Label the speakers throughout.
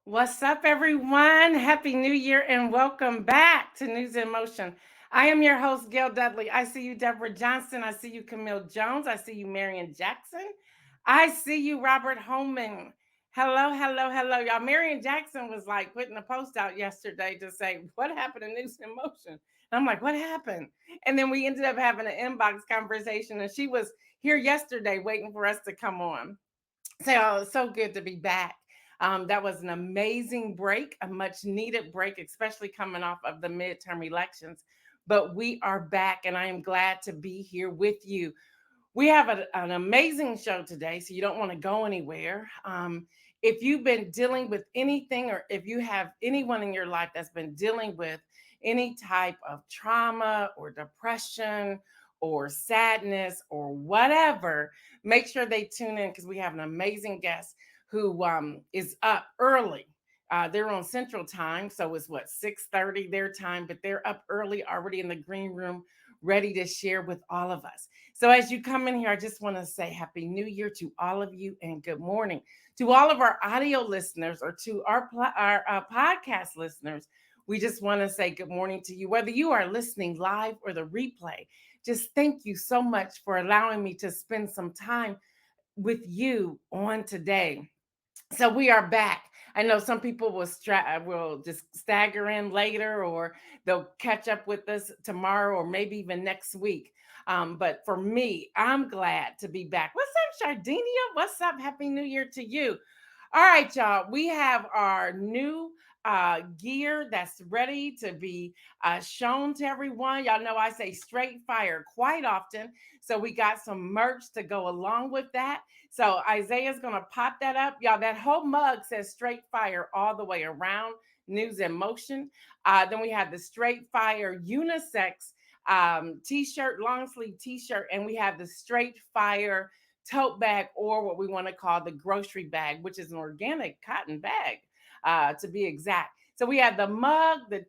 Speaker 1: What's up, everyone? Happy New Year and welcome back to News in Motion. I am your host, Gail Dudley. I see you, Deborah Johnson. I see you, Camille Jones. I see you, Marion Jackson. I see you, Robert Holman. Hello, hello, hello, y'all. Marion Jackson was like putting a post out yesterday to say, what happened to News in Motion? And I'm like, what happened? And then we ended up having an inbox conversation, and she was here yesterday waiting for us to come on. So good to be back. That was an amazing break, a much needed break, especially coming off of the midterm elections. But we are back, and I am glad to be here with you. We have an amazing show today, so you don't want to go anywhere. If you've been dealing with anything, or if you have anyone in your life that's been dealing with any type of trauma or depression or sadness or whatever, make sure they tune in because we have an amazing guest who is up early. They're on Central Time, so it's what 6:30 their time, but they're up early already in the green room, ready to share with all of us. So as you come in here, I just want to say Happy New Year to all of you and good morning to all of our audio listeners or to our podcast listeners. We just want to say good morning to you, whether you are listening live or the replay. Just thank you so much for allowing me to spend some time with you on today. So we are back. I know some people will just stagger in later, or they'll catch up with us tomorrow, or maybe even next week. But for me, I'm glad to be back. What's up, Sardinia? What's up? Happy New Year to you. All right, y'all. We have our new gear that's ready to be shown to everyone. Y'all know I say straight fire quite often. So we got some merch to go along with that. So Isaiah's going to pop that up. Y'all, that whole mug says straight fire all the way around, News in Motion. Then we have the straight fire unisex t-shirt, long sleeve t-shirt, and we have the straight fire tote bag, or what we want to call the grocery bag, which is an organic cotton bag, to be exact. So we have the mug, the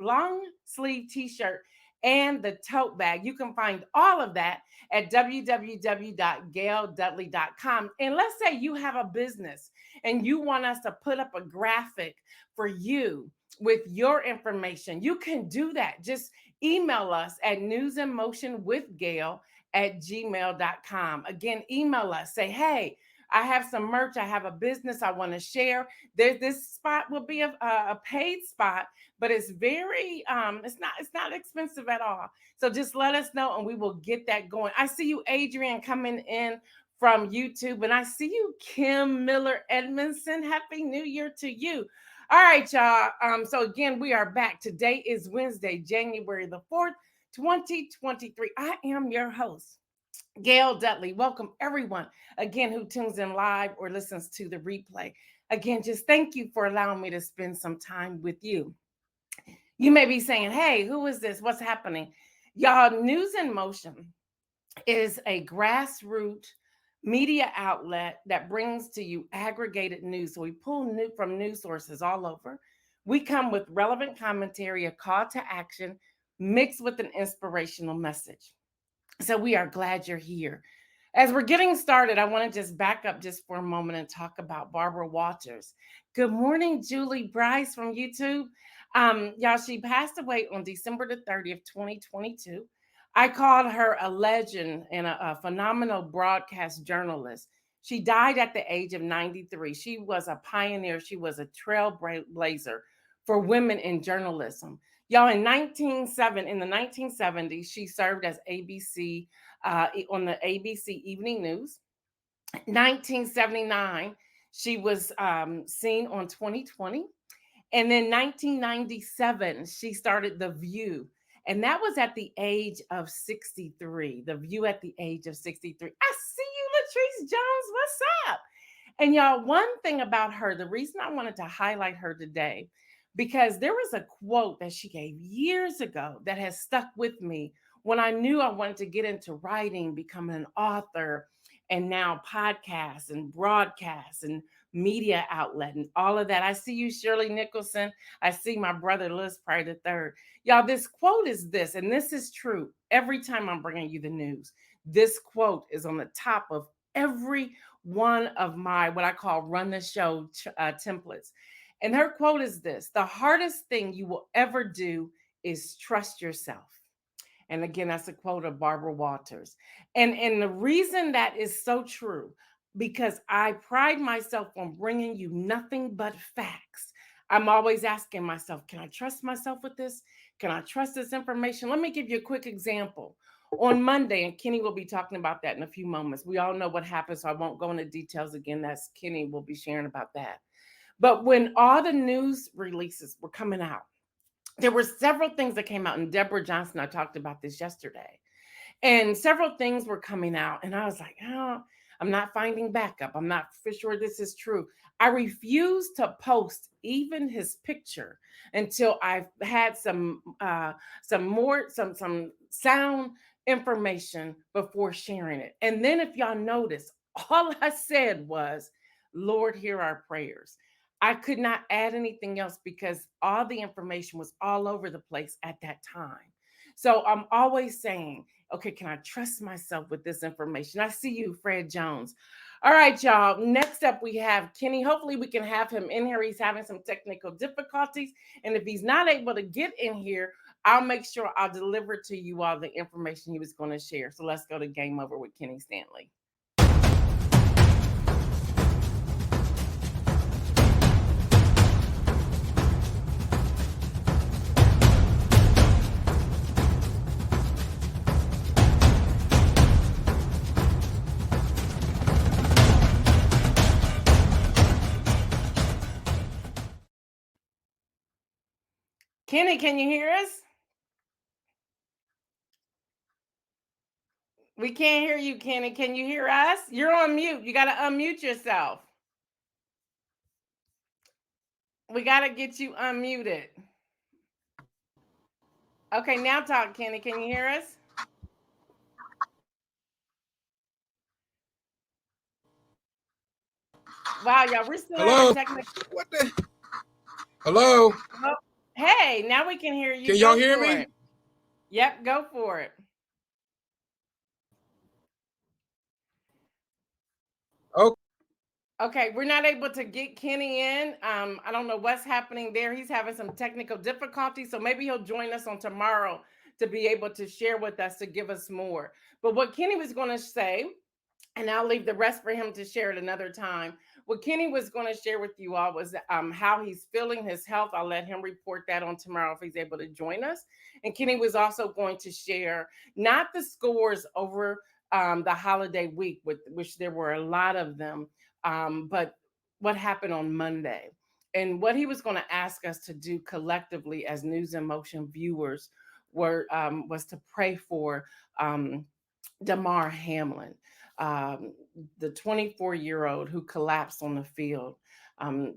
Speaker 1: long sleeve t-shirt, and the tote bag. You can find all of that at www.gaildudley.com. And let's say you have a business and you want us to put up a graphic for you with your information. You can do that. Just email us at newsinmotionwithgail@gmail.com. Again, email us. Say, hey, I have some merch. I have a business I want to share. This spot will be a paid spot, but it's very it's not expensive at all. So just let us know and we will get that going. I see you, Adrian, coming in from YouTube, and I see you, Kim Miller Edmondson. Happy New Year to you. All right, y'all. So again, we are back. Today is Wednesday, January the 4th, 2023. I am your host, Gail Dudley. Welcome everyone again who tunes in live or listens to the replay. Again, just thank you for allowing me to spend some time with you. You may be saying, hey, who is this? What's happening? Y'all, News in Motion is a grassroots media outlet that brings to you aggregated news. So we pull from news sources all over. We come with relevant commentary, a call to action, mixed with an inspirational message. So we are glad you're here. As we're getting started, I want to just back up just for a moment and talk about Barbara Walters. Good morning, Julie Bryce from YouTube. Y'all, she passed away on December the 30th, 2022. I called her a legend and a phenomenal broadcast journalist. She died at the age of 93. She was a pioneer. She was a trailblazer for women in journalism. Y'all, in the 1970s, she served as ABC on the ABC Evening News. 1979, she was seen on 2020. And then 1997, she started The View. And that was at the age of 63. The View at the age of 63. I see you, Latrice Jones. What's up? And y'all, one thing about her, the reason I wanted to highlight her today, because there was a quote that she gave years ago that has stuck with me when I knew I wanted to get into writing, becoming an author, and now podcasts and broadcasts and media outlet and all of that. I see you, Shirley Nicholson. I see my brother, Liz Pryor the third. Y'all, this quote is this, and this is true every time I'm bringing you the news. This quote is on the top of every one of my what I call run the show templates. And her quote is this: the hardest thing you will ever do is trust yourself. And again, that's a quote of Barbara Walters. And the reason that is so true, because I pride myself on bringing you nothing but facts. I'm always asking myself, can I trust myself with this? Can I trust this information? Let me give you a quick example. On Monday, and Kenny will be talking about that in a few moments. We all know what happened, so I won't go into details again. That's Kenny will be sharing about that. But when all the news releases were coming out, there were several things that came out, and Deborah Johnson, I talked about this yesterday, and several things were coming out, and I was like, oh, I'm not finding backup. I'm not for sure this is true. I refused to post even his picture until I had some sound information before sharing it. And then if y'all notice, all I said was, Lord, hear our prayers. I could not add anything else because all the information was all over the place at that time. So I'm always saying, okay, can I trust myself with this information? I see you, Fred Jones. All right, y'all. Next up, we have Kenny. Hopefully, we can have him in here. He's having some technical difficulties. And if he's not able to get in here, I'll make sure I'll deliver to you all the information he was going to share. So let's go to Game Over with Kenny Stanley. Kenny, can you hear us? We can't hear you, Kenny. Can you hear us? You're on mute. You got to unmute yourself. We got to get you unmuted. Okay, now talk, Kenny. Can you hear us? Wow, y'all, we're still having
Speaker 2: Hello?
Speaker 1: technical.
Speaker 2: What the? Hello?
Speaker 1: Oh, hey, now we can hear you.
Speaker 2: Can y'all
Speaker 1: Go
Speaker 2: hear
Speaker 1: for
Speaker 2: me?
Speaker 1: it. Yep, go for it.
Speaker 2: Okay.
Speaker 1: Okay, we're not able to get Kenny in. I don't know what's happening there. He's having some technical difficulties, so maybe he'll join us on tomorrow to be able to share with us to give us more. But what Kenny was going to say, and I'll leave the rest for him to share at another time. What Kenny was going to share with you all was how he's feeling, his health. I'll let him report that on tomorrow if he's able to join us. And Kenny was also going to share not the scores over the holiday week, which there were a lot of them, but what happened on Monday. And what he was going to ask us to do collectively as News in Motion viewers was to pray for Damar Hamlin, um, the 24-year-old who collapsed on the field.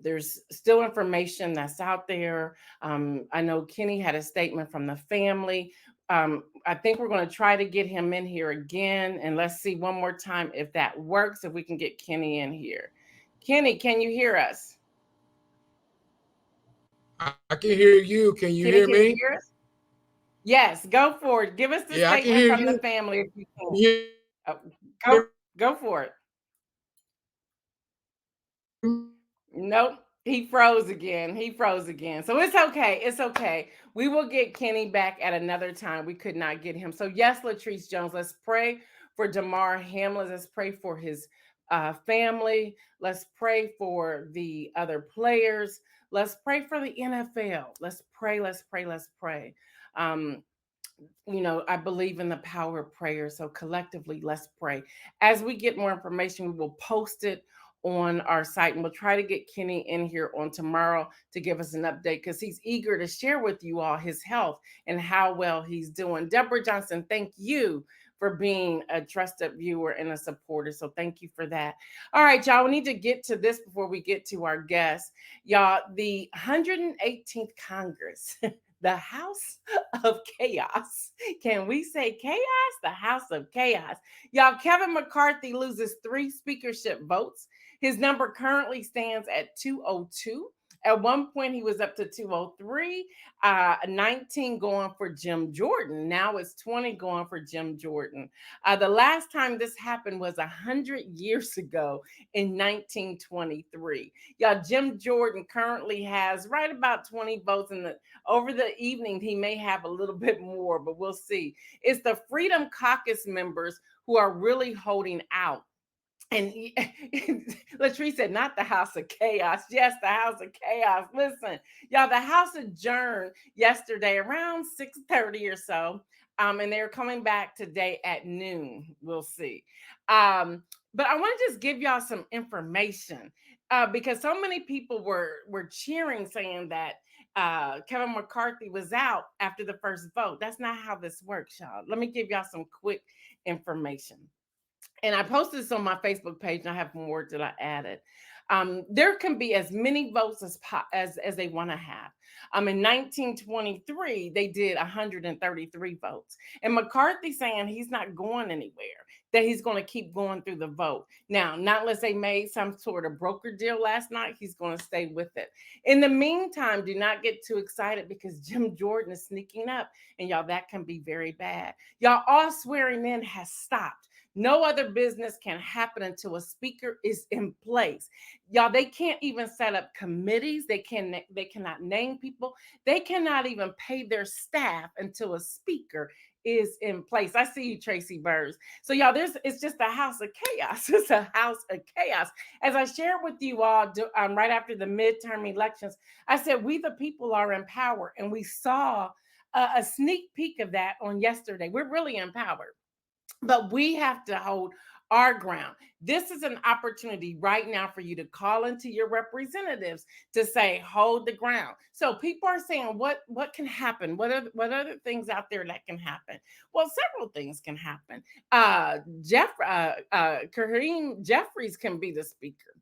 Speaker 1: There's still information that's out there. I know Kenny had a statement from the family. I think we're going to try to get him in here again. And let's see one more time if that works, if we can get Kenny in here. Kenny, can you hear us?
Speaker 2: I can hear you. Can you
Speaker 1: Kenny,
Speaker 2: hear
Speaker 1: can you
Speaker 2: me?
Speaker 1: hear us? Yes, go for it. Give us the
Speaker 2: Yeah, I can
Speaker 1: statement
Speaker 2: hear
Speaker 1: from the
Speaker 2: you.
Speaker 1: family if you can.
Speaker 2: Can you
Speaker 1: Oh,
Speaker 2: hear
Speaker 1: go for it.
Speaker 2: me?
Speaker 1: Nope. He froze again. He froze again. So it's okay. It's okay. We will get Kenny back at another time. We could not get him. So yes, Latrice Jones, let's pray for Damar Hamlin. Let's pray for his family. Let's pray for the other players. Let's pray for the NFL. Let's pray. Let's pray. Let's pray. Um, I believe in the power of prayer. So collectively, let's pray. As we get more information, we will post it on our site and we'll try to get Kenny in here on tomorrow to give us an update because he's eager to share with you all his health and how well he's doing. Deborah Johnson, thank you for being a trusted viewer and a supporter. So thank you for that. All right, y'all, we need to get to this before we get to our guests. Y'all, the 118th Congress, the House of Chaos. Can we say chaos? The House of Chaos. Y'all, Kevin McCarthy loses 3 speakership votes. His number currently stands at 202. At one point, he was up to 203, 19 going for Jim Jordan. Now it's 20 going for Jim Jordan. The last time this happened was 100 years ago in 1923. Yeah, Jim Jordan currently has right about 20 votes. Over the evening, he may have a little bit more, but we'll see. It's the Freedom Caucus members who are really holding out. And Latrice said, not the house of chaos. Yes, the house of chaos. Listen, y'all, the house adjourned yesterday around 6:30 or so. And they're coming back today at noon. We'll see. But I want to just give y'all some information because so many people were cheering, saying that Kevin McCarthy was out after the first vote. That's not how this works, y'all. Let me give y'all some quick information, and I posted this on my Facebook page, and I have more that I added. There can be as many votes as they want to have. In 1923, they did 133 votes, and McCarthy saying he's not going anywhere, that he's going to keep going through the vote. Now, not unless they made some sort of broker deal last night, he's going to stay with it. In the meantime, do not get too excited because Jim Jordan is sneaking up, and y'all, that can be very bad. Y'all, all swearing in has stopped. No other business can happen until a speaker is in place. Y'all, they can't even set up committees. They cannot name people. They cannot even pay their staff until a speaker is in place. I see you, Tracy Burrs. So y'all, it's just a house of chaos. It's a house of chaos. As I shared with you all right after the midterm elections, I said we the people are in power, and we saw a sneak peek of that on yesterday. We're really empowered, but we have to hold our ground. This is an opportunity right now for you to call into your representatives to say, hold the ground. So people are saying, what can happen? What other things out there that can happen? Well, several things can happen. Kareem Jeffries can be the speaker.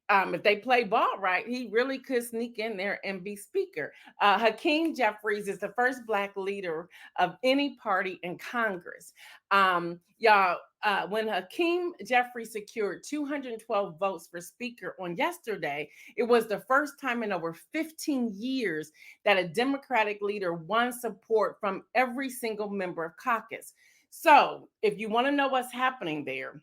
Speaker 1: If they play ball right, he really could sneak in there and be speaker. Hakeem Jeffries is the first Black leader of any party in Congress. Y'all, when Hakeem Jeffries secured 212 votes for speaker on yesterday, it was the first time in over 15 years that a Democratic leader won support from every single member of caucus. So if you want to know what's happening there,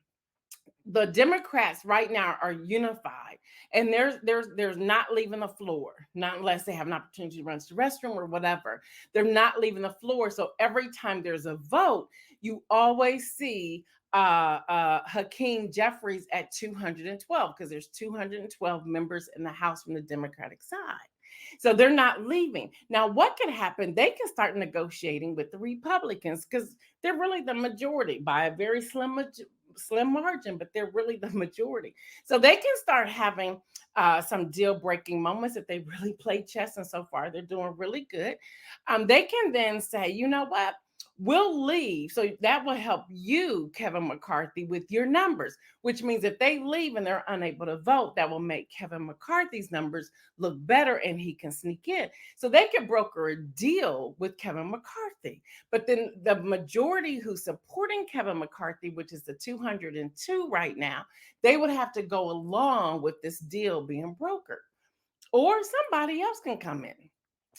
Speaker 1: the Democrats right now are unified, and there's not leaving the floor, not unless they have an opportunity to run to the restroom or whatever. They're not leaving the floor. So every time there's a vote, you always see Hakeem Jeffries at 212, because there's 212 members in the House from the Democratic side. So they're not leaving. Now, what can happen? They can start negotiating with the Republicans because they're really the majority by a very slim margin, but they're really the majority. So they can start having some deal breaking moments if they really play chess. And so far, they're doing really good. They can then say, you know what? We'll leave. So that will help you, Kevin McCarthy, with your numbers, which means if they leave and they're unable to vote, that will make Kevin McCarthy's numbers look better and he can sneak in. So they can broker a deal with Kevin McCarthy. But then the majority who's supporting Kevin McCarthy, which is the 202 right now, they would have to go along with this deal being brokered. Or somebody else can come in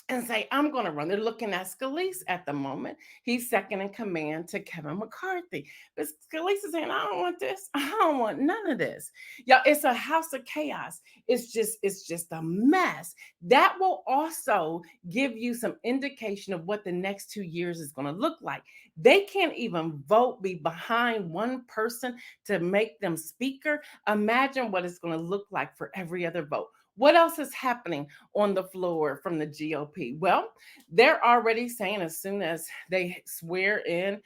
Speaker 1: and say, I'm going to run. They're looking at Scalise at the moment. He's second in command to Kevin McCarthy. But Scalise is saying, I don't want this. I don't want none of this. Y'all, it's a house of chaos. It's just a mess. That will also give you some indication of what the next 2 years is going to look like. They can't even be behind one person to make them speaker. Imagine what it's going to look like for every other vote. What else is happening on the floor from the GOP? Well, they're already saying as soon as they swear in,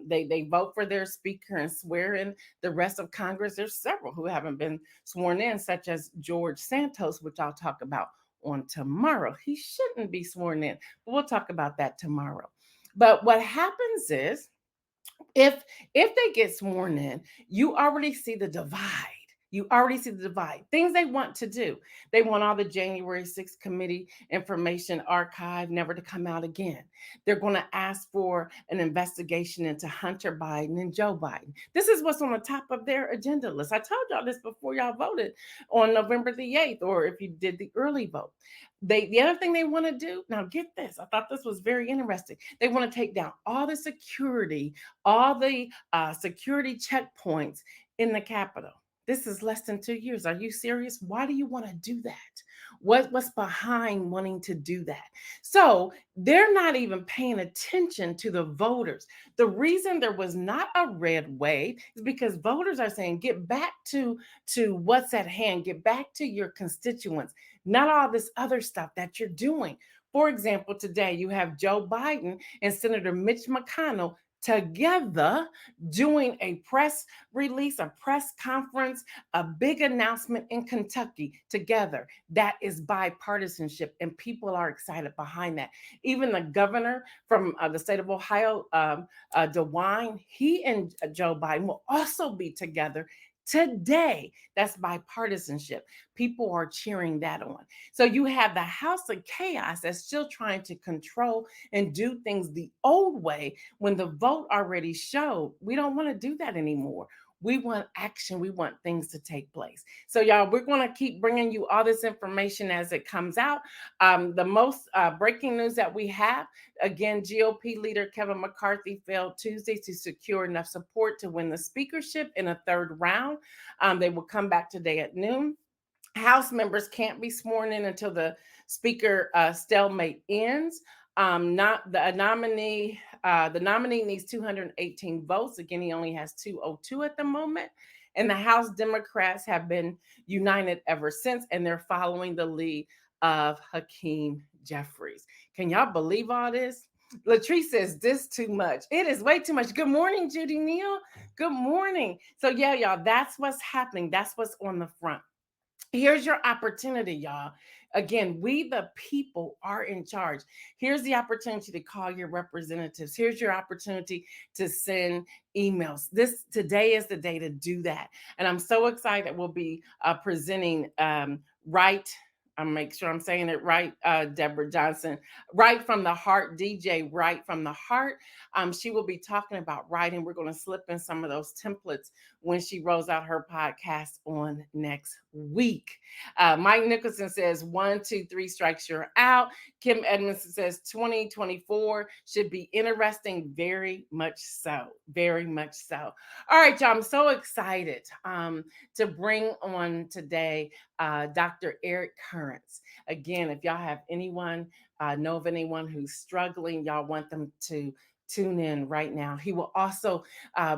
Speaker 1: they vote for their speaker and swear in the rest of Congress. There's several who haven't been sworn in, such as George Santos, which I'll talk about on tomorrow. He shouldn't be sworn in, but we'll talk about that tomorrow. But what happens is, if they get sworn in, you already see the divide You already see the divide. Things they want to do. They want all the January 6th committee information archived, never to come out again. They're going to ask for an investigation into Hunter Biden and Joe Biden. This is what's on the top of their agenda list. I told y'all this before y'all voted on November the 8th, or if you did the early vote. The other thing they want to do, now get this, I thought this was very interesting. They want to take down all the security, all the security checkpoints in the Capitol. This is less than 2 years. Are you serious? Why do you want to do that? What's behind wanting to do that? So they're not even paying attention to the voters. The reason there was not a red wave is because voters are saying, get back to what's at hand, get back to your constituents, not all this other stuff that you're doing. For example, today you have Joe Biden and Senator Mitch McConnell together doing a press release, a press conference, a big announcement in Kentucky together. That is bipartisanship, and people are excited behind that. Even the governor from the state of Ohio, DeWine, he and Joe Biden will also be together today. That's bipartisanship. People are cheering that on. So you have the House of Chaos that's still trying to control and do things the old way when the vote already showed we don't want to do that anymore. We want action. We want things to take place. So, y'all, we're going to keep bringing you all this information as it comes out. The most breaking news that we have, again, GOP leader Kevin McCarthy failed Tuesday to secure enough support to win the speakership in a third round. They will come back today at noon. House members can't be sworn in until the speaker stalemate ends. Not the nominee. The nominee needs 218 votes. Again, he only has 202 at the moment. And the House Democrats have been united ever since, and they're following the lead of Hakeem Jeffries. Can y'all believe all this? Latrice says this too much. It is way too much. Good morning, Judy Neal. Good morning. So yeah, y'all, that's what's happening. That's what's on the front. Here's your opportunity, y'all. Again, we the people are in charge. Here's the opportunity to call your representatives. Here's your opportunity to send emails. This today is the day to do that. And I'm so excited we'll be presenting right. I'm make sure I'm saying it right, Deborah Johnson, Right from the Heart, DJ Right from the Heart. She will be talking about writing. We're going to slip in some of those templates when she rolls out her podcast on next week. Mike Nicholson says 1, 2, 3 strikes, you're out. Kim Edmondson says 2024 should be interesting. Very much so. Very much so. All right, y'all. I'm so excited to bring on today Dr. Eric Currents. Again, if y'all have anyone, know of anyone who's struggling, y'all want them to tune in right now. He will also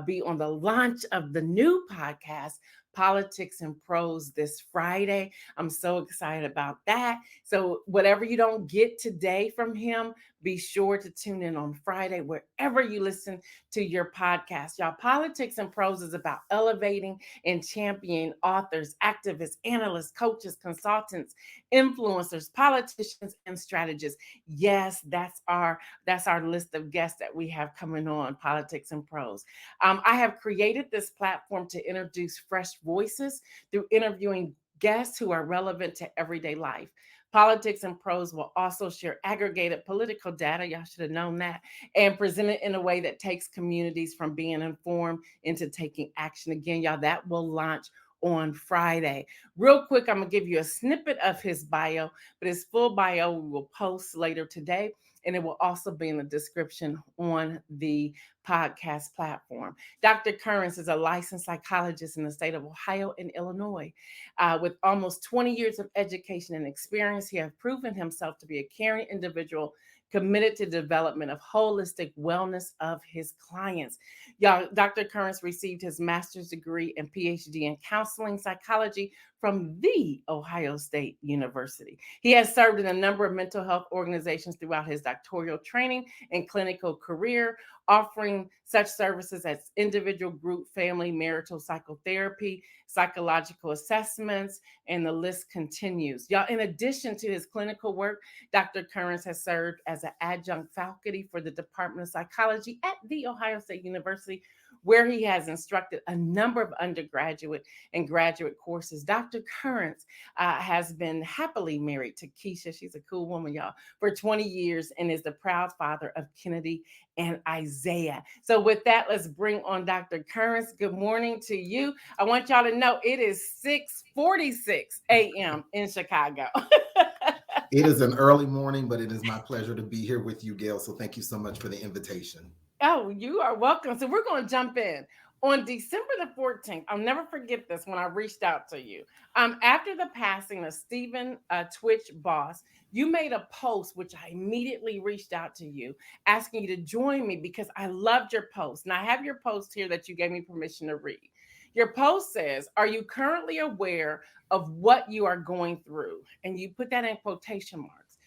Speaker 1: be on the launch of the new podcast, Politics and Prose, this Friday. I'm so excited about that. So whatever you don't get today from him, be sure to tune in on Friday, wherever you listen to your podcast. Y'all, Politics and Prose is about elevating and championing authors, activists, analysts, coaches, consultants, influencers, politicians, and strategists. Yes, that's our list of guests that we have coming on Politics and Prose. I have created this platform to introduce fresh voices through interviewing guests who are relevant to everyday life. Politics and Prose will also share aggregated political data, y'all should have known that, and present it in a way that takes communities from being informed into taking action. Again, y'all, that will launch on Friday. Real quick, I'm going to give you a snippet of his bio, but his full bio we will post later today, and it will also be in the description on the podcast platform. Dr. Currents is a licensed psychologist in the state of Ohio and Illinois. With almost 20 years of education and experience, he has proven himself to be a caring individual committed to development of holistic wellness of his clients. Y'all, Dr. Currents received his master's degree and PhD in counseling psychology from the Ohio State University. He has served in a number of mental health organizations throughout his doctoral training and clinical career, offering such services as individual, group, family, marital psychotherapy, psychological assessments, and the list continues. Y'all, in addition to his clinical work, Dr. Currents has served as an adjunct faculty for the Department of Psychology at The Ohio State University, where he has instructed a number of undergraduate and graduate courses. Dr. Currents has been happily married to Keisha. She's a cool woman, y'all, for 20 years and is the proud father of Kennedy and Isaiah. So with that, let's bring on Dr. Currents. Good morning to you. I want y'all to know it is 6:46 a.m. in Chicago.
Speaker 3: It is an early morning, but it is my pleasure to be here with you, Gail. So thank you so much for the invitation.
Speaker 1: Oh, you are welcome. So we're going to jump in. On December the 14th, I'll never forget this when I reached out to you. After the passing of Stephen Twitch Boss, you made a post, which I immediately reached out to you, asking you to join me because I loved your post. And I have your post here that you gave me permission to read. Your post says, "Are you currently aware of what you are going through?" And you put that in quotation marks.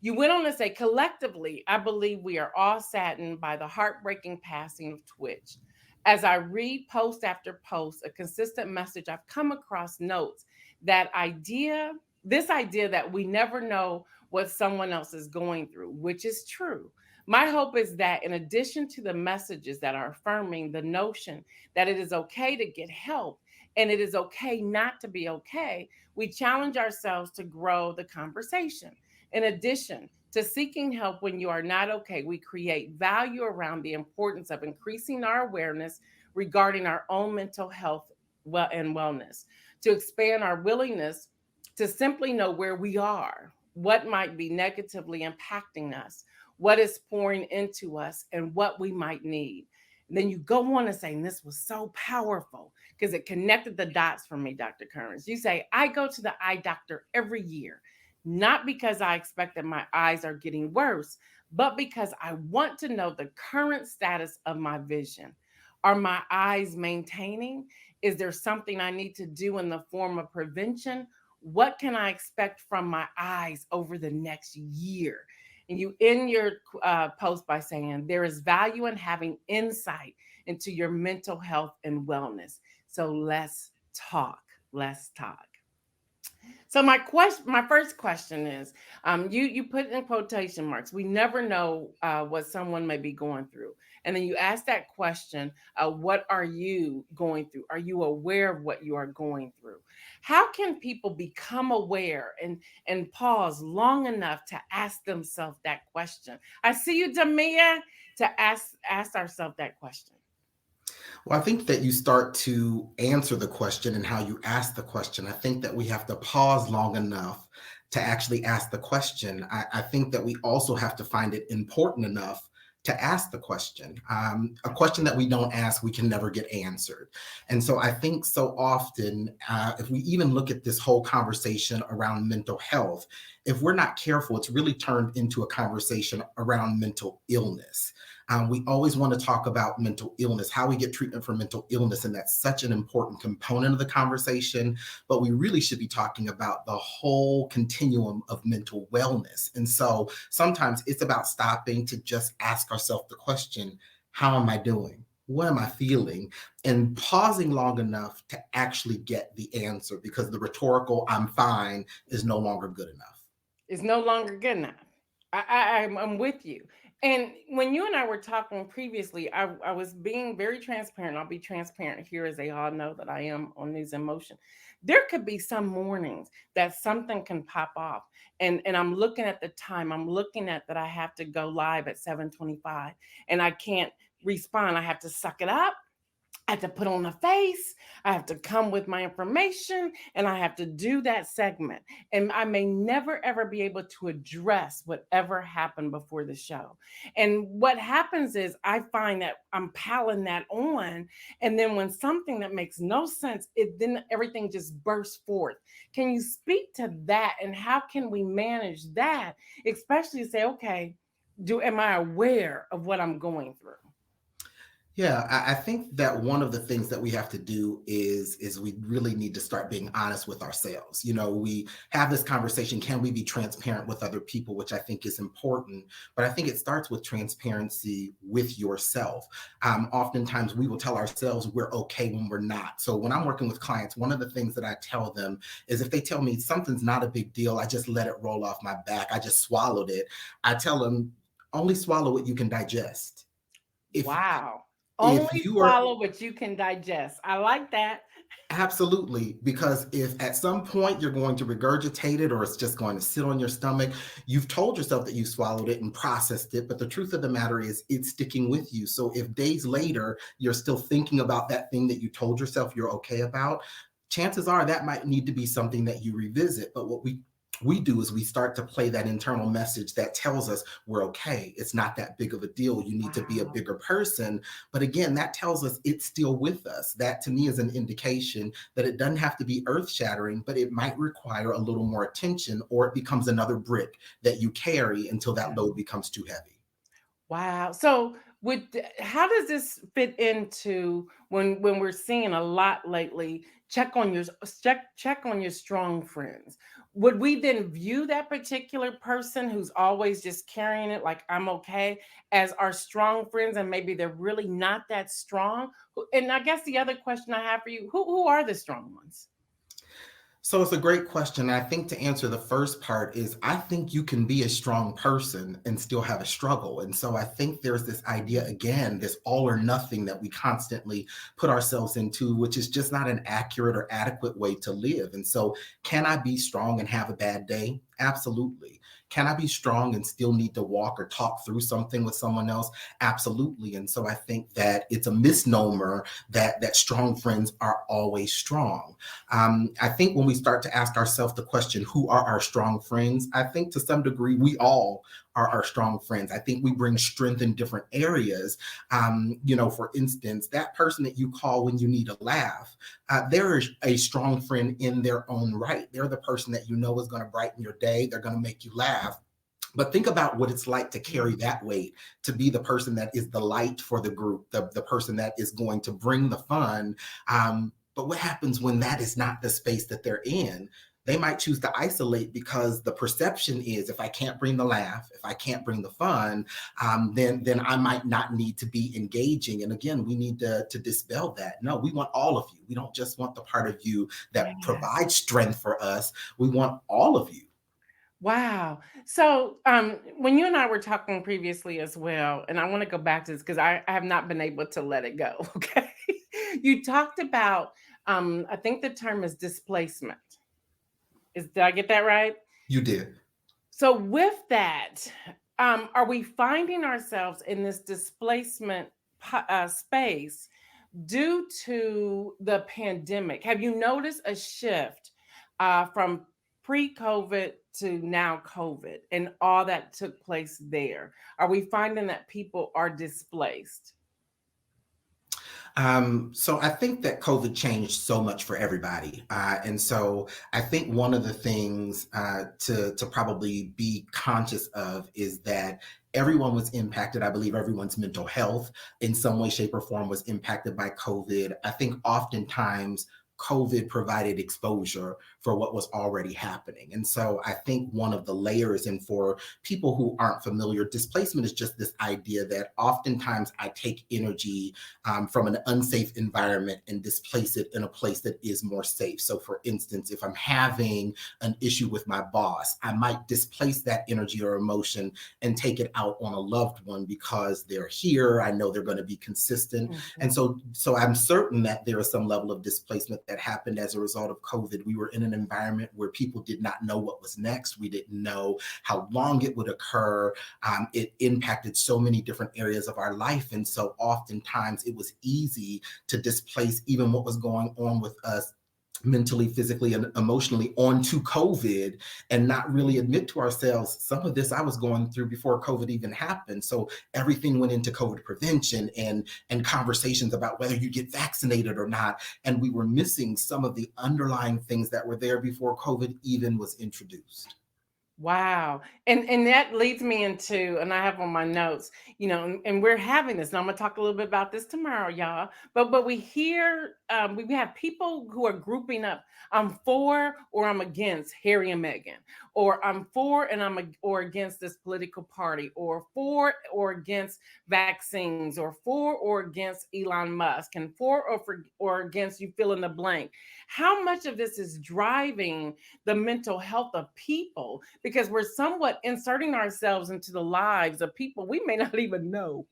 Speaker 1: You went on to say, "Collectively, I believe we are all saddened by the heartbreaking passing of Twitch. As I read post after post, a consistent message I've come across notes this idea that we never know what someone else is going through, which is true. My hope is that in addition to the messages that are affirming the notion that it is okay to get help and it is okay not to be okay, we challenge ourselves to grow the conversation. In addition to seeking help when you are not okay, we create value around the importance of increasing our awareness regarding our own mental health and wellness, to expand our willingness to simply know where we are, what might be negatively impacting us, what is pouring into us, and what we might need." And then you go on to say, and this was so powerful because it connected the dots for me, Dr. Currens. You say, "I go to the eye doctor every year, not because I expect that my eyes are getting worse, but because I want to know the current status of my vision. Are my eyes maintaining? Is there something I need to do in the form of prevention? What can I expect from my eyes over the next year?" And you end your post by saying, "There is value in having insight into your mental health and wellness. So let's talk. Let's talk." So my first question is, you put in quotation marks. We never know what someone may be going through, and then you ask that question: What are you going through? Are you aware of what you are going through? How can people become aware and pause long enough to ask themselves that question? I see you, Damia, to ask ourselves that question.
Speaker 3: Well, I think that you start to answer the question and how you ask the question. I think that we have to pause long enough to actually ask the question. I think that we also have to find it important enough to ask the question. A question that we don't ask, we can never get answered. And so I think so often, if we even look at this whole conversation around mental health, if we're not careful, it's really turned into a conversation around mental illness. We always want to talk about mental illness, how we get treatment for mental illness, and that's such an important component of the conversation. But we really should be talking about the whole continuum of mental wellness. And so sometimes it's about stopping to just ask ourselves the question, how am I doing? What am I feeling? And pausing long enough to actually get the answer, because the rhetorical "I'm fine" is no longer good enough.
Speaker 1: It's no longer good enough. I'm with you. And when you and I were talking previously, I was being very transparent. I'll be transparent here, as they all know that I am on News in Motion. There could be some mornings that something can pop off. And I'm looking at the time. I'm looking at that I have to go live at 7:25 and I can't respond. I have to suck it up. I have to put on a face. I have to come with my information and I have to do that segment. And I may never, ever be able to address whatever happened before the show. And what happens is I find that I'm piling that on. And then when something that makes no sense, then everything just bursts forth. Can you speak to that? And how can we manage that? Especially say, okay, am I aware of what I'm going through?
Speaker 3: Yeah, I think that one of the things that we have to do is we really need to start being honest with ourselves. You know, we have this conversation, can we be transparent with other people, which I think is important, but I think it starts with transparency with yourself. Oftentimes we will tell ourselves we're okay when we're not. So when I'm working with clients, one of the things that I tell them is if they tell me something's not a big deal, I just let it roll off my back, I just swallowed it. I tell them only swallow what you can digest. If
Speaker 1: Wow. Only
Speaker 3: If you are
Speaker 1: swallow what you can digest. I like that.
Speaker 3: Absolutely, because if at some point you're going to regurgitate it or it's just going to sit on your stomach, you've told yourself that you swallowed it and processed it, but the truth of the matter is it's sticking with you. So if days later you're still thinking about that thing that you told yourself you're okay about, chances are that might need to be something that you revisit. But what we do is we start to play that internal message that tells us we're okay. It's not that big of a deal. You need to be a
Speaker 1: Wow.
Speaker 3: bigger person. But again, that tells us it's still with us. That to me is an indication that it doesn't have to be earth shattering, but it might require a little more attention, or it becomes another brick that you carry until that load becomes too heavy.
Speaker 1: Wow. So how does this fit into when we're seeing a lot lately, check on your strong friends. Would we then view that particular person who's always just carrying it like I'm okay as our strong friends and maybe they're really not that strong? And I guess the other question I have for you, who are the strong ones?
Speaker 3: So it's a great question. I think to answer the first part is I think you can be a strong person and still have a struggle. And so I think there's this idea again, this all or nothing that we constantly put ourselves into, which is just not an accurate or adequate way to live. And so can I be strong and have a bad day? Absolutely. Can I be strong and still need to walk or talk through something with someone else? Absolutely. And so I think that it's a misnomer that strong friends are always strong. I think when we start to ask ourselves the question, who are our strong friends? I think to some degree, we all are our strong friends. I think we bring strength in different areas. For instance, that person that you call when you need a laugh, they're a strong friend in their own right. They're the person that you know is going to brighten your day. They're going to make you laugh. But think about what it's like to carry that weight, to be the person that is the light for the group, the person that is going to bring the fun. But what happens when that is not the space that they're in? They might choose to isolate because the perception is if I can't bring the laugh, if I can't bring the fun, then I might not need to be engaging. And again, we need to dispel that. No, we want all of you. We don't just want the part of you that
Speaker 1: Yes.
Speaker 3: provides strength for us. We want all of you.
Speaker 1: Wow. So, when you and I were talking previously as well, and I want to go back to this because I have not been able to let it go. Okay. You talked about, I think the term is displacement. Did I get that right?
Speaker 3: You did.
Speaker 1: So, with that, are we finding ourselves in this displacement space due to the pandemic? Have you noticed a shift from pre-COVID to now COVID and all that took place there? Are we finding that people are displaced?
Speaker 3: So I think that COVID changed so much for everybody. And so I think one of the things to probably be conscious of is that everyone was impacted. I believe everyone's mental health in some way, shape, or form was impacted by COVID. I think oftentimes COVID provided exposure for what was already happening. And so I think one of the layers, and for people who aren't familiar, displacement is just this idea that oftentimes I take energy from an unsafe environment and displace it in a place that is more safe. So for instance, if I'm having an issue with my boss, I might displace that energy or emotion and take it out on a loved one because they're here. I know they're going to be consistent.
Speaker 1: Mhm.
Speaker 3: And so I'm certain that there is some level of displacement that happened as a result of COVID. We were in an environment where people did not know what was next. We didn't know how long it would occur. It impacted so many different areas of our life. And so oftentimes it was easy to displace even what was going on with us mentally, physically, and emotionally onto COVID and not really admit to ourselves some of this I was going through before COVID even happened. So everything went into COVID prevention and conversations about whether you get vaccinated or not. And we were missing some of the underlying things that were there before COVID even was introduced.
Speaker 1: Wow. And that leads me into, and I have on my notes, and we're having this. Now I'm gonna talk a little bit about this tomorrow, y'all. But we hear we have people who are grouping up. I'm for or I'm against Harry and Meghan, or I'm for and or against this political party, or for or against vaccines, or for or against Elon Musk, and or against you fill in the blank. How much of this is driving the mental health of people because we're somewhat inserting ourselves into the lives of people we may not even know?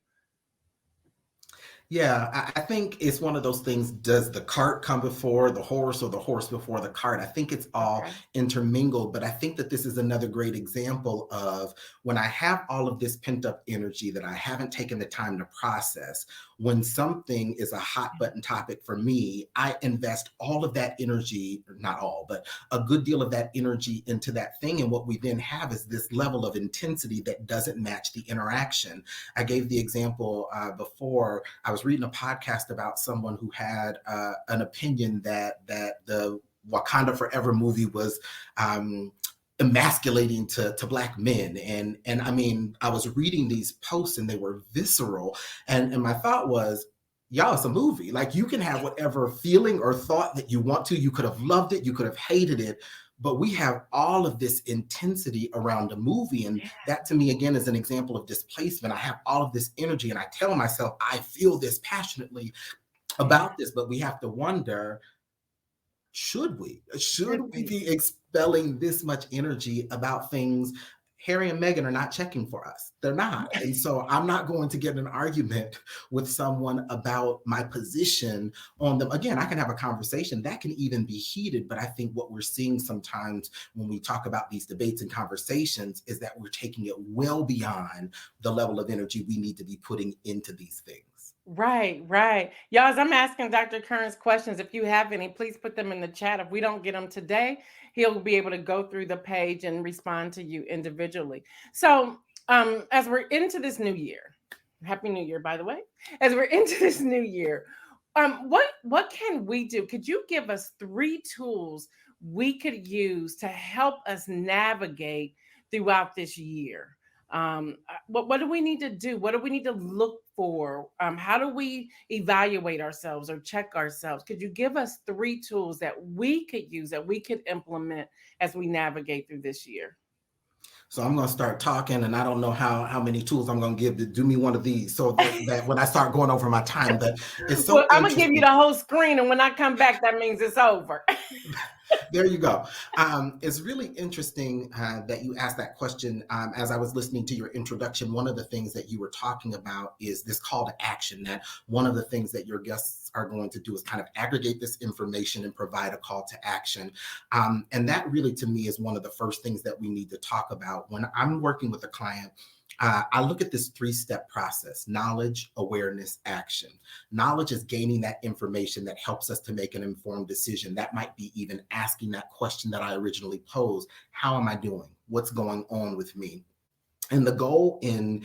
Speaker 3: Yeah, I think it's one of those things. Does the cart come before the horse or the horse before the cart? I think it's all
Speaker 1: Okay.
Speaker 3: intermingled, but I think that this is another great example of when I have all of this pent up energy that I haven't taken the time to process. When something is a hot button topic for me, I invest all of that energy, not all, but a good deal of that energy into that thing. And what we then have is this level of intensity that doesn't match the interaction. I gave the example before. I was reading a podcast about someone who had an opinion that the Wakanda Forever movie was emasculating to black men, and I mean, I was reading these posts and they were visceral, and my thought was, y'all, it's a movie. Like, you can have whatever feeling or thought that you want to. You could have loved it, you could have hated it, but we have all of this intensity around a movie. And that to me, again, is an example of displacement. I have all of this energy and I tell myself, I feel this passionately
Speaker 1: Yeah.
Speaker 3: about this, but we have to wonder, should we? Should
Speaker 1: Should
Speaker 3: we
Speaker 1: be.
Speaker 3: be expelling this much energy about things? Harry and Meghan are not checking for us. They're not. And so I'm not going to get in an argument with someone about my position on them. Again, I can have a conversation that can even be heated, but I think what we're seeing sometimes when we talk about these debates and conversations is that we're taking it well beyond the level of energy we need to be putting into these things.
Speaker 1: Right, right. Y'all, as I'm asking Dr. Kearns questions, if you have any, please put them in the chat. If we don't get them today, he'll be able to go through the page and respond to you individually. So, as we're into this new year, Happy New Year, by the way. As we're into this new year, what can we do? Could you give us 3 tools we could use to help us navigate throughout this year? What do we need to do? What do we need to look for? How do we evaluate ourselves or check ourselves? Could you give us 3 tools that we could use, that we could implement as we navigate through this year?
Speaker 3: So I'm going to start talking, and I don't know how many tools I'm going to give to do me one of these, so that when I start going over my time, but it's
Speaker 1: Well,
Speaker 3: so
Speaker 1: I'm gonna give you
Speaker 3: interesting.
Speaker 1: the whole screen, and when I come back, that means it's over.
Speaker 3: There you go. It's really interesting that you asked that question. As I was listening to your introduction, one of the things that you were talking about is this call to action, that one of the things that your guests are going to do is kind of aggregate this information and provide a call to action. And that really, to me, is one of the first things that we need to talk about. When I'm working with a client, I look at this 3-step process: knowledge, awareness, action. Knowledge is gaining that information that helps us to make an informed decision. That might be even asking that question that I originally posed: how am I doing? What's going on with me? And the goal in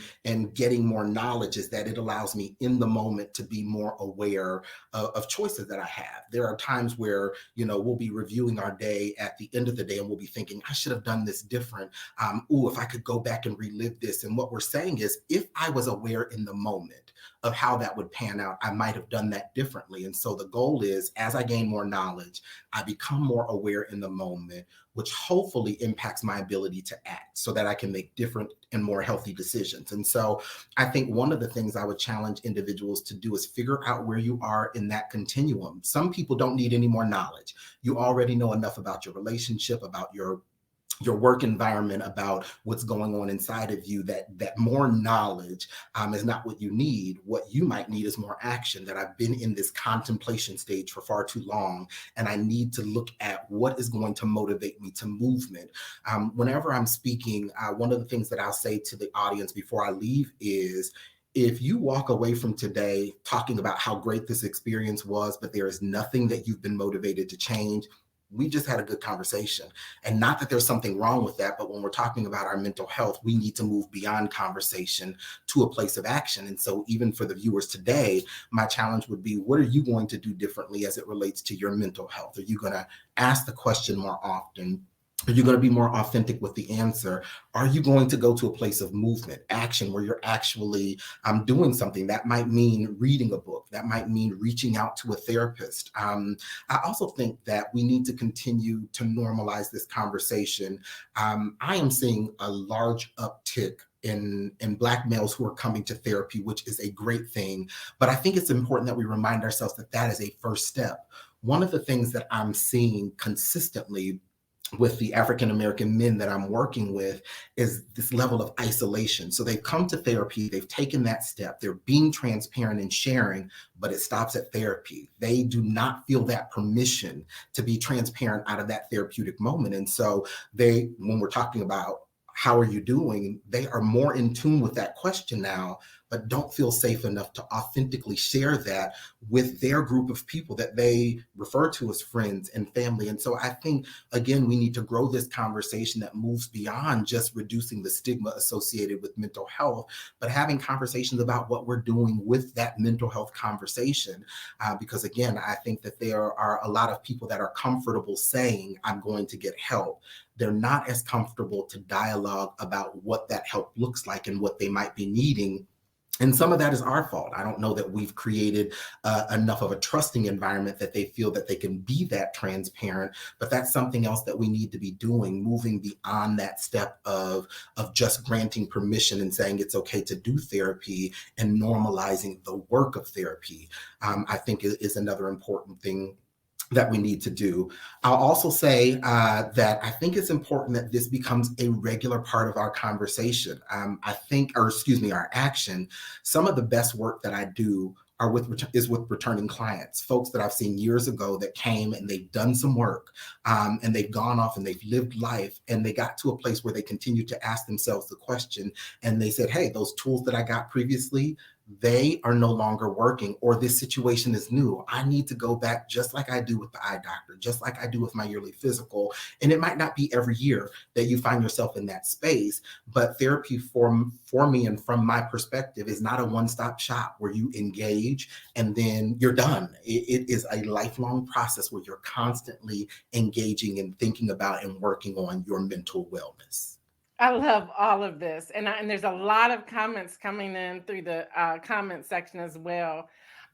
Speaker 3: getting more knowledge is that it allows me in the moment to be more aware of choices that I have. There are times where, we'll be reviewing our day at the end of the day and we'll be thinking, I should have done this different. If I could go back and relive this. And what we're saying is, if I was aware in the moment of how that would pan out, I might have done that differently. And so the goal is, as I gain more knowledge, I become more aware in the moment, which hopefully impacts my ability to act so that I can make different and more healthy decisions. And so I think one of the things I would challenge individuals to do is figure out where you are in that continuum. Some people don't need any more knowledge. You already know enough about your relationship, about your work environment, about what's going on inside of you, that more knowledge is not what you need. What you might need is more action. That I've been in this contemplation stage for far too long, and I need to look at what is going to motivate me to movement. Whenever I'm speaking, one of the things that I'll say to the audience before I leave is, if you walk away from today talking about how great this experience was, but there is nothing that you've been motivated to change, we just had a good conversation. And not that there's something wrong with that, but when we're talking about our mental health, we need to move beyond conversation to a place of action. And so even for the viewers today, my challenge would be, what are you going to do differently as it relates to your mental health? Are you going to ask the question more often? Are you going to be more authentic with the answer? Are you going to go to a place of movement, action, where you're actually doing something? That might mean reading a book. That might mean reaching out to a therapist. I also think that we need to continue to normalize this conversation. I am seeing a large uptick in Black males who are coming to therapy, which is a great thing. But I think it's important that we remind ourselves that that is a first step. One of the things that I'm seeing consistently with the African American men that I'm working with is this level of isolation. So they've come to therapy, they've taken that step, they're being transparent and sharing, but it stops at therapy. They do not feel that permission to be transparent out of that therapeutic moment. And so when we're talking about how are you doing, they are more in tune with that question now, but don't feel safe enough to authentically share that with their group of people that they refer to as friends and family. And so I think, again, we need to grow this conversation that moves beyond just reducing the stigma associated with mental health, but having conversations about what we're doing with that mental health conversation. Because again, I think that there are a lot of people that are comfortable saying, I'm going to get help. They're not as comfortable to dialogue about what that help looks like and what they might be needing. And some of that is our fault. I don't know that we've created enough of a trusting environment that they feel that they can be that transparent, but that's something else that we need to be doing, moving beyond that step of just granting permission and saying it's okay to do therapy and normalizing the work of therapy. I think is another important thing that we need to do. I'll also say that I think it's important that this becomes a regular part of our conversation. Our action. Some of the best work that I do is with returning clients, folks that I've seen years ago that came and they've done some work and they've gone off and they've lived life and they got to a place where they continued to ask themselves the question and they said, hey, those tools that I got previously, they are no longer working, or this situation is new. I need to go back just like I do with the eye doctor, just like I do with my yearly physical. And it might not be every year that you find yourself in that space, but therapy for me and from my perspective is not a one-stop shop where you engage and then you're done. It is a lifelong process where you're constantly engaging and thinking about and working on your mental wellness.
Speaker 1: I love all of this. And there's a lot of comments coming in through the comment section as well.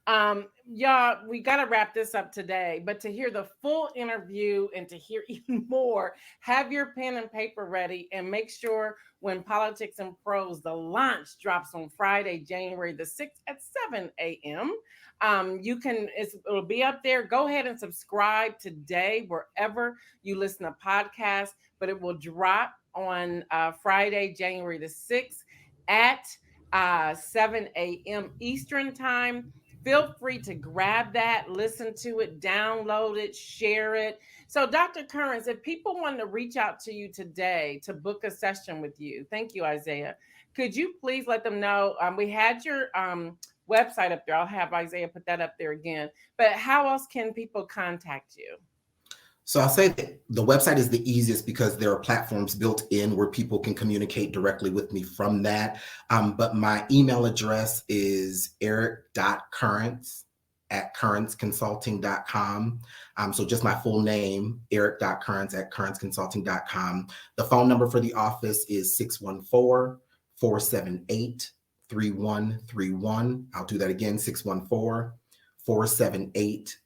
Speaker 1: Y'all, we got to wrap this up today, but to hear the full interview and to hear even more, have your pen and paper ready and make sure when Politics and Prose, the launch drops on Friday, January the 6th at 7 a.m. It'll be up there. Go ahead and subscribe today, wherever you listen to podcasts, but it will drop on Friday, January the 6th at 7 a.m. Eastern time. Feel free to grab that, listen to it, download it, share it. So, Dr. Currens, if people want to reach out to you today to book a session with you, thank you, Isaiah. Could you please let them know? We had your website up there. I'll have Isaiah put that up there again. But how else can people contact you?
Speaker 3: So I'll say that the website is the easiest because there are platforms built in where people can communicate directly with me from that. But my email address is eric.currents@currentsconsulting.com. So just my full name, eric.currents@currentsconsulting.com. The phone number for the office is 614-478-3131. I'll do that again, 614-478-3131.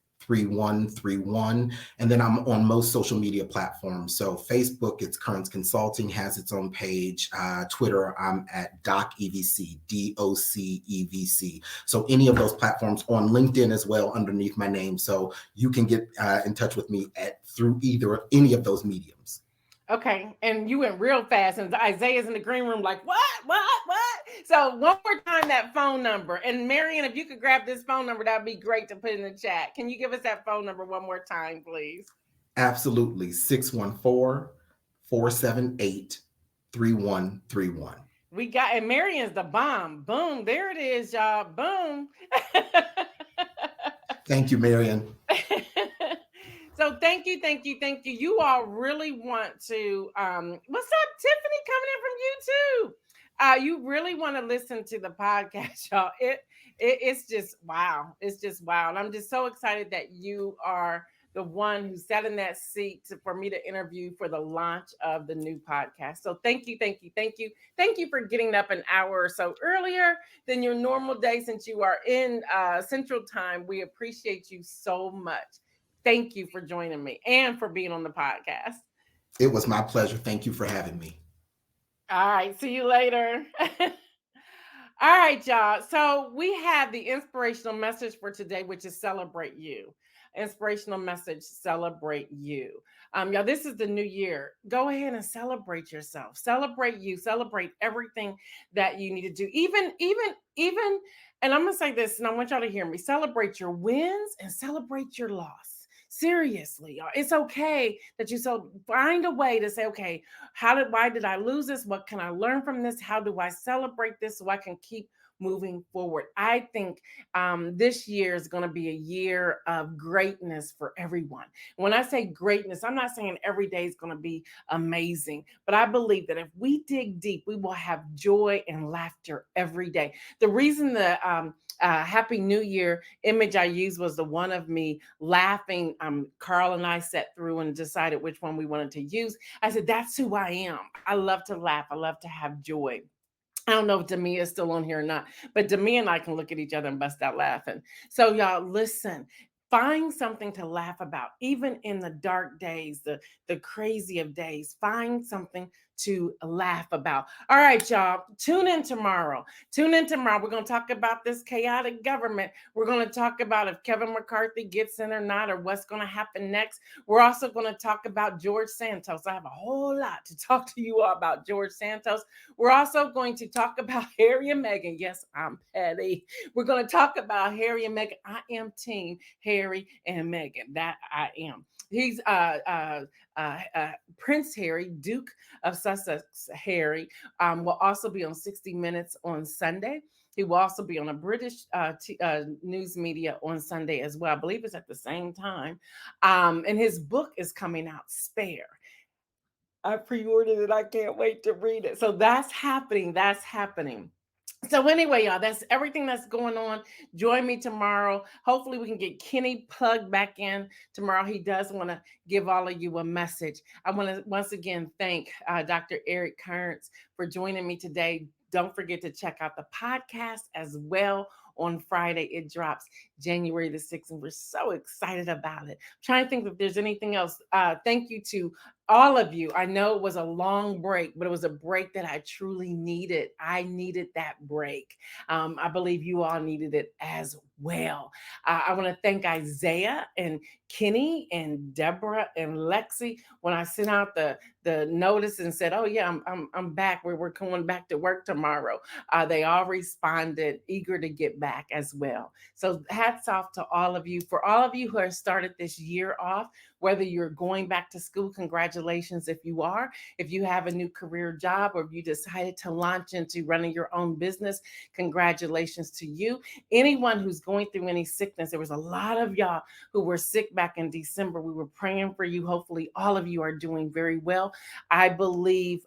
Speaker 3: And then I'm on most social media platforms. So Facebook, it's Currents Consulting, has its own page. Twitter, I'm at DocEVC, DOCEVC. So any of those platforms, on LinkedIn as well, underneath my name. So you can get in touch with me through any of those mediums.
Speaker 1: Okay, and you went real fast, and Isaiah's in the green room like, what? So one more time, that phone number. And Marion, if you could grab this phone number, that'd be great to put in the chat. Can you give us that phone number one more time, please?
Speaker 3: Absolutely, 614-478-3131.
Speaker 1: And Marion's the bomb. Boom, there it is, y'all. Boom.
Speaker 3: Thank you, Marion.
Speaker 1: So thank you. You all really want to, what's up, Tiffany, coming in from YouTube? You really want to listen to the podcast, y'all. It's just wow. It's just wow. And I'm just so excited that you are the one who sat in that seat for me to interview for the launch of the new podcast. So thank you. Thank you for getting up an hour or so earlier than your normal day since you are in Central Time. We appreciate you so much. Thank you for joining me and for being on the podcast.
Speaker 3: It was my pleasure. Thank you for having me.
Speaker 1: All right. See you later. All right, y'all. So we have the inspirational message for today, which is celebrate you. Inspirational message, celebrate you. Y'all, this is the new year. Go ahead and celebrate yourself. Celebrate you. Celebrate everything that you need to do. Even, and I'm gonna say this, and I want y'all to hear me. Celebrate your wins and celebrate your loss. Seriously, y'all. It's okay that you find a way to say, okay, why did I lose this? What can I learn from this? How do I celebrate this so I can keep moving forward? I think this year is going to be a year of greatness for everyone. When I say greatness, I'm not saying every day is going to be amazing, but I believe that if we dig deep, we will have joy and laughter every day. The reason the Happy New Year image I used was the one of me laughing. Carl and I sat through and decided which one we wanted to use. I said, that's who I am. I love to laugh. I love to have joy. I don't know if Demia is still on here or not, but Demia and I can look at each other and bust out laughing. So y'all listen, find something to laugh about, even in the dark days, the crazy of days, find something to laugh about. All right, y'all, tune in tomorrow. Tune in tomorrow. We're going to talk about this chaotic government. We're going to talk about if Kevin McCarthy gets in or not, or what's going to happen next. We're also going to talk about George Santos. I have a whole lot to talk to you all about George Santos. We're also going to talk about Harry and Meghan. Yes, I'm petty. We're going to talk about Harry and Meghan. I am team Harry and Meghan. That I am. He's Prince Harry, Duke of Sussex Harry, will also be on 60 Minutes on Sunday. He will also be on a British news media on Sunday as well. I believe it's at the same time. And his book is coming out, Spare. I pre-ordered it. I can't wait to read it. So that's happening. That's happening. So anyway, y'all, that's everything that's going on. Join me tomorrow. Hopefully we can get Kenny plugged back in tomorrow. He does want to give all of you a message. I want to once again thank Dr. Eric Kearns for joining me today. Don't forget to check out the podcast as well. On Friday, it drops January the 6th, and we're so excited about it. I'm trying to think if there's anything else. Thank you to all of you. I know it was a long break, but it was a break that I truly needed. I needed that break. I believe you all needed it as well. I want to thank Isaiah and Kenny and Deborah and Lexi. When I sent out the notice and said, "Oh yeah, I'm back. We're going back to work tomorrow," they all responded, eager to get back as well. So hats off to all of you. For all of you who have started this year off, whether you're going back to school, congratulations if you are. If you have a new career job, or if you decided to launch into running your own business, congratulations to you. Anyone who's going through any sickness, there was a lot of y'all who were sick back in December. We were praying for you. Hopefully all of you are doing very well. I believe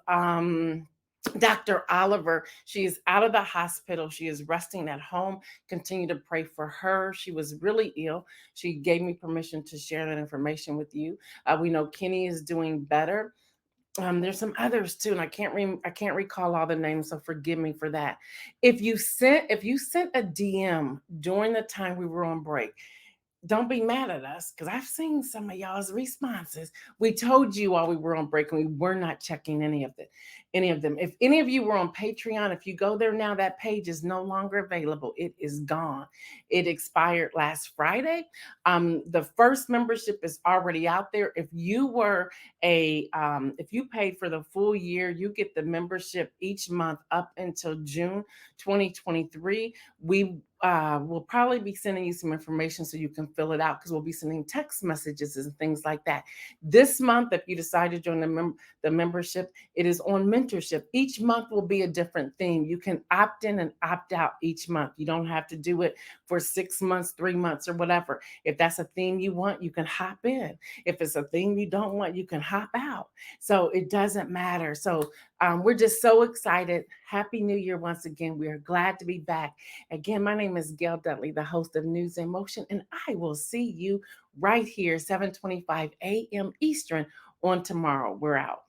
Speaker 1: Dr. Oliver, she is out of the hospital. She is resting at home. Continue to pray for her. She was really ill. She gave me permission to share that information with you. We know Kenny is doing better. There's some others too, and I can't recall all the names, so forgive me for that. If you sent a DM during the time we were on break, don't be mad at us, because I've seen some of y'all's responses. We told you while we were on break, and we were not checking any of them. If any of you were on Patreon, if you go there now, that page is no longer available. It is gone. It expired last Friday. The first membership is already out there. If you were if you paid for the full year, you get the membership each month up until June 2023. We'll probably be sending you some information so you can fill it out, because we'll be sending text messages and things like that. This month, if you decide to join the membership, it is on mentorship. Each month will be a different theme. You can opt in and opt out each month. You don't have to do it for 6 months, 3 months, or whatever. If that's a theme you want, you can hop in. If it's a theme you don't want, you can hop out. So it doesn't matter. So we're just so excited. Happy New Year once again. We are glad to be back. Again, my name is Gail Dudley, the host of News in Motion, and I will see you right here, 7:25 a.m. Eastern on tomorrow. We're out.